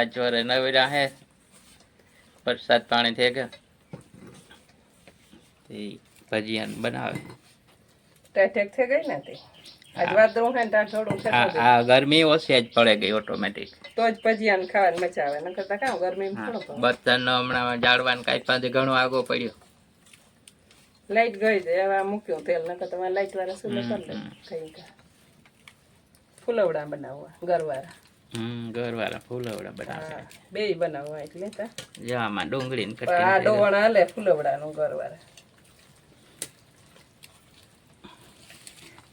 આજ ચોરે નવરા હે વરસાદ પાણી થઈ ગયા ભજીયા બનાવે ટેક થઈ ગઈ ને તે આજ વાદળું હે ને થોડું છે આ ગરમી ઓછી જ પડે ગઈ ઓટોમેટિક તો જ ભજીયા ખાવાની મજા આવે નકર તો કામ ગરમી થોડો બર્તન હમણાં જાળવાન કાંઈ પાસે ઘણો આગો પડ્યો લાઈટ ગઈ છે હવે મૂક્યું તેલ નકર તમારે લાઈટ વાળા સુલે કરી લે કઈ ફૂલવડા બનાવવા ઘરવાળા ઘરવાળા ફૂલવડા બનાવે બે બનાવવા એટલે આમાં ડુંગળી આ ડોવણા હાલે ફૂલવડા નું ઘરવાળા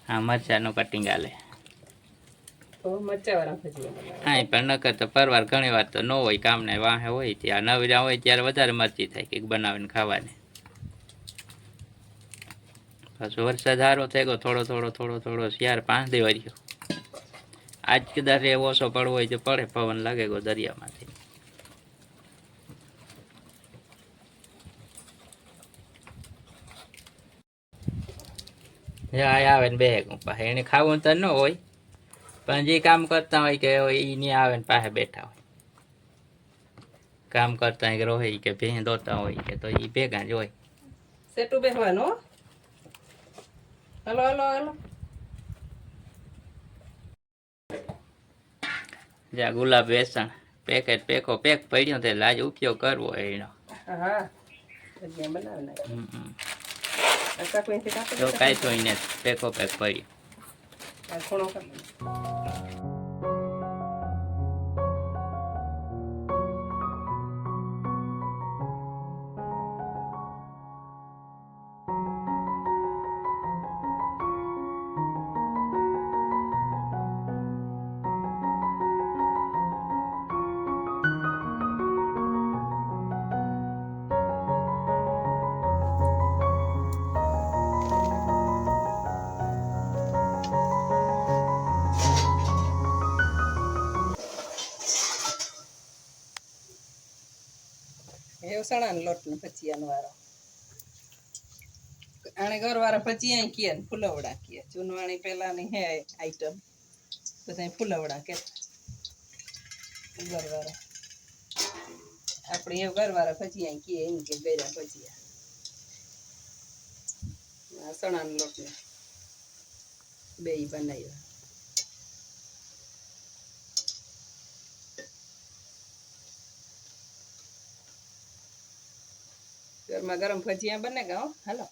હા મરચાનું કટિંગ હાલે મરચાવાળા ભજીયા હા પણ નકર તો પરવાર ઘણી વાર તો ન હોય કામને વાહે હોય ત્યાં નવરા હોય ત્યારે વધારે મરચી થાય કંઈક બનાવીને ખાવાની પાછો વરસાદ સારો થઈ ગયો થોડો થોડો થોડો થોડો શિયાર 5 દી વર્યો આજ કદાચ ઓછો પડવો હોય તો પડે પવન લાગે ગયો દરિયામાંથી આવે ને બે પાસે એને ખાવું તો ન હોય પણ જે કામ કરતા હોય કે એ નહીં આવે ને પાસે બેઠા હોય કામ કરતા હોય કે રોહી કે ભેં દોતા હોય કે તો એ ભેગા જ હોય સેટું બેહવાનું હલો હલો હલો જ્યાં ગુલાબ બેસણ પેકેટ પેક પડ્યો તે લાજ ઉપયોગ કરવો એનો હા ભજીયા બનાવી નાખ તો કાંઈ તો એને પેક પડ્યો ખૂણો કરી સણાનો લોટ ને ભજીયાનો વાળો આને ઘરવાળા ભજીયા કીએ ને ફૂલવડા કીએ ચૂનવાણી પેલાની હે આઈટમ બધા ફૂલવડા કે ઘરવાળા આપણે એ ઘરવાળા ભજીયા કીએ એમ કે ગયરા ભજીયા સણાનો લોટ ને બે બનાવ્યા ગરમા ગરમ ભજીયા બને ગા હાલો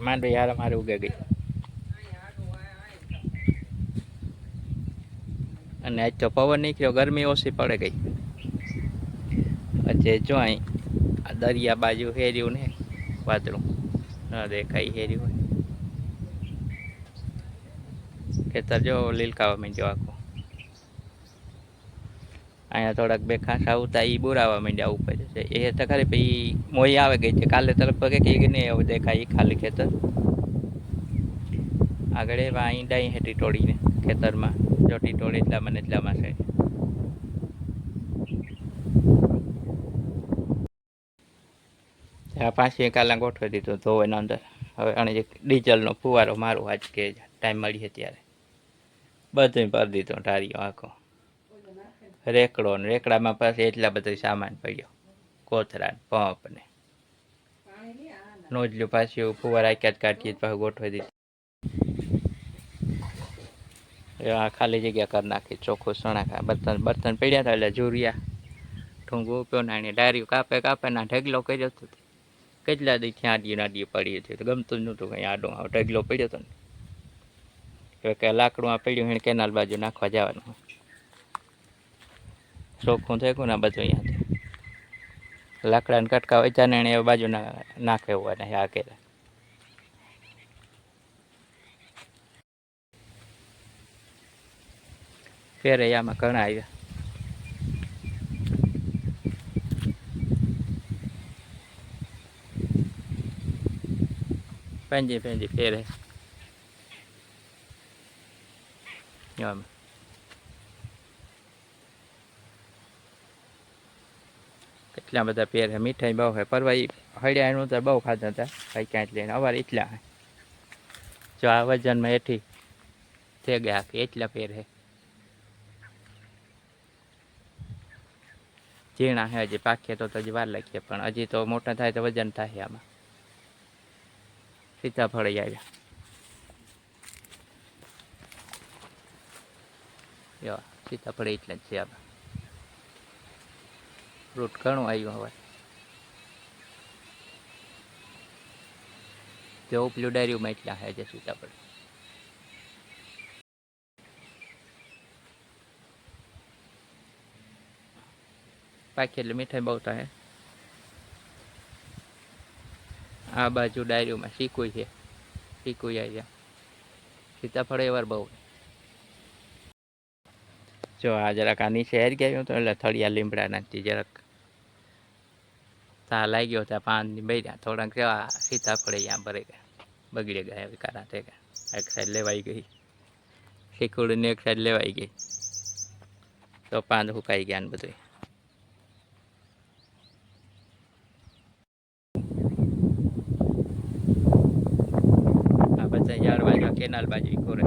માંડવી યાર મારે ઉગે ગઈ અને આજ તો પવન નીકળ્યો ગરમી ઓછી પડે ગઈ પછી જો અહીં આ દરિયા બાજુ હેર્યું ને વાદળું ના દેખાય હેર્યું હોય ખેતર જો લીલકાવા માંડ્યો આખું અહીંયા થોડાક બે ખાસા આવતા એ બોરાવા માંડ્યા ઉપર છે એ તો ખરી પછી મોઈ આવે ગઈ છે કાલે તરફ કે નહીં હવે દેખાય એ ખાલી ખેતર આગળ એવા ઈંડા હેઠી ટોળીને ખેતરમાં જોટી ટોળી એટલામાં છે પાછી કાલા ગોઠવી દીધું ધોવાના અંદર હવે અને ડીઝલનો ફુવારો મારું આજ કે ટાઈમ મળીએ ત્યારે બધું ભરી દીધું ઢારીઓ આખો રેકડો ને રેકડામાં પાછી એટલા બધા સામાન પડ્યો કોથરા પંપ ને નોજલું પાછું ફુવાર આક્યા જ કાઢીએ પાછું ગોઠવી દીધું ખાલી જગ્યા કરી નાખી ચોખ્ખું સણા બર્તન પડ્યા હતા એટલે જુરિયા ઠૂંગું ઉપ્યો ને એને ડાર્યું કાપે ના ઢગલો કર્યો હતો કેટલા દી નાડીએ પડી હતી ગમતું જ નહોતું કંઈ આડો ઢગલો પડ્યો હતો ને કે લાકડું આ પડ્યું એને કેનાલ બાજુ નાખવા જવાનું ચોખ્ખું થઈ ગયું ને બધું અહીંયાથી લાકડાને કટકા વેચા ને એને એ બાજુ નાખે હોય ને આ કેરા ફેરે આમાં ઘણા આવ્યા પેંજી ફેરે કેટલા બધા પેર હે મીઠાઈ ભાવ હે પરવાઈ હળિયા એનું તો બહુ ખાતા હતા ભાઈ ક્યાંય લઈને અવાર એટલા હે જો આ વજનમાં એઠી થઈ ગયા કે એટલા પેર હે ઝીણા હે હજી પાકીએ તો હજી વાર લાગીએ પણ હજી તો મોટા થાય તો વજન થાય આમાં સીતાફળ આવ્યા જો સીતાફળ એટલા જ છે આમાં ફ્રૂટ ઘણું આવ્યું હવે જો ઉપલું ડાયરીમાં એટલા હે જે સીતાફળ પાકી એટલે મીઠાઈ બહુ થાય આ બાજુ ડાયરીમાં શીકુઈ છે શીકુઈ આવ્યા સીતાફળ એવાર બહુ જો આ જરાક આ નીચે હેર ગયું તો એટલે થળિયા લીમડા નાખતી જરાક તા લાગ્યો ત્યાં પાનની બૈર્યા થોડાક જેવા સીતાફળ અહીંયા ભરાઈ ગયા બગડી ગયા એવી કારા થઈ ગયા એક સાઈડ લેવાઈ ગઈ શીકુડીની એક સાઈડ લેવાઈ ગઈ તો પાન સુકાઈ ગયા ને બધું આ બધા યાર બાજુ કેનાલ બાજુ કોરે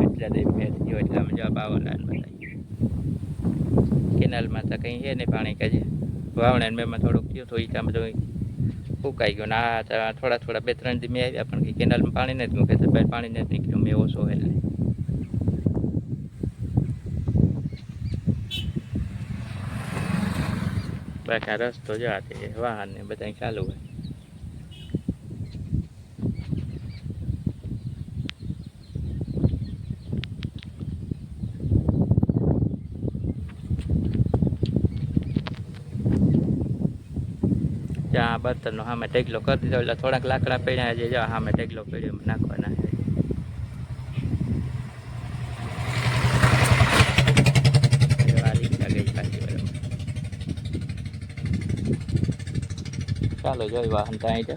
એટલા દે ફેર ગયો એટલે અમે જવાબ આવવાના બધા કેનાલમાં તો કંઈ છે નહીં પાણી કાજે વાવણા મેમાં થોડુંક થયું તો ઈટામાં બધું ફૂંકાઈ ગયું ને આ થોડા થોડા 2-3 દી મેં આવ્યા પણ કેનાલમાં પાણી નથી મૂકે તો પાણી નથી નીકળ્યું મેં ઓછો એટલે બાકી આ રસ્તો જવા વાહન ને બધા ચાલુ હોય જ્યાં બર્તનનો સામે ઢેગલો કરી દીધો એટલે થોડાક લાકડા પડ્યા છે જો સામે ઢેગલો પડ્યો નાખવાના ચાલો જોઈ વાહન ત્યાં છે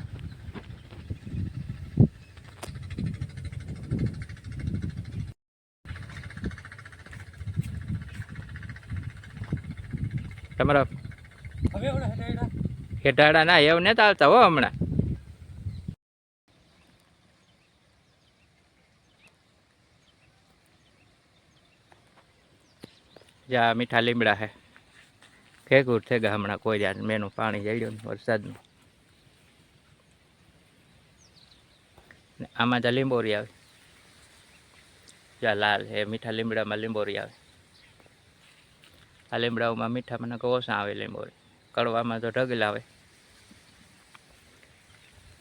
તમારા હેઠાડા ના એવું નથી આવતા હો હમણાં જ્યાં મીઠા લીમડા હે ખેગુર થઈ ગયા હમણાં કોઈ યાર મેનું પાણી જડ્યું ને વરસાદનું આમાં તો લીંબોરી આવે જ્યાં લાલ હે મીઠા લીમડામાં લીંબોરી આવે આ લીમડાઓમાં મીઠામાં ઓછા આવે લીંબોરી કડવામાં તો ઢગલ આવે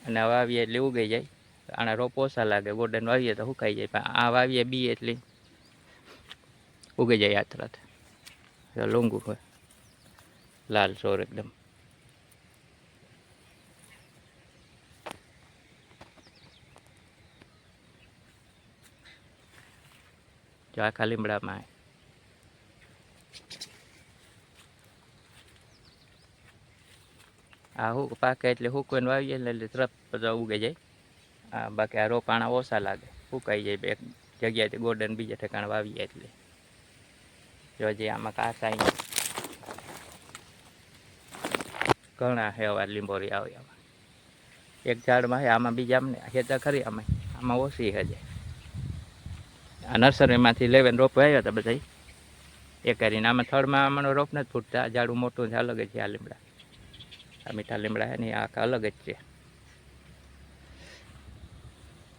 અને વાવીએ એટલે ઉગી જાય આના રોપ ઓછા લાગે ગોડન વાવીએ તો સુકાઈ જાય પણ આ વાવીએ બી એટલી ઉગી જાય યાત્રા લૂંગું હોય લાલ સોર એકદમ જો આખા લીમડામાં આ પાકે એટલે હુકવીને વાવીએ એટલે તરત બધા ઉગી જાય બાકી આ રોપાણા ઓછા લાગે સુકાઈ જાય એક જગ્યાએથી ગોડન બીજા ઠેકાણે વાવીએ એટલે જોજે આમાં કાંસા ઘણા હેવા લીંબોરી આવે આમાં એક ઝાડમાં હે આમાં બીજા અમને હેતા ખરી આમાં ઓછી હજે આ નર્સરીમાંથી લેવીને રોપ આવ્યા હતા બધા એ કરીને આમાં થડમાં આમાંનો રોપ નથી ફૂટતા ઝાડું મોટું છે અલગ જ છે આ લીમડા આ મીઠા લીમડા છે ને આખા અલગ જ છે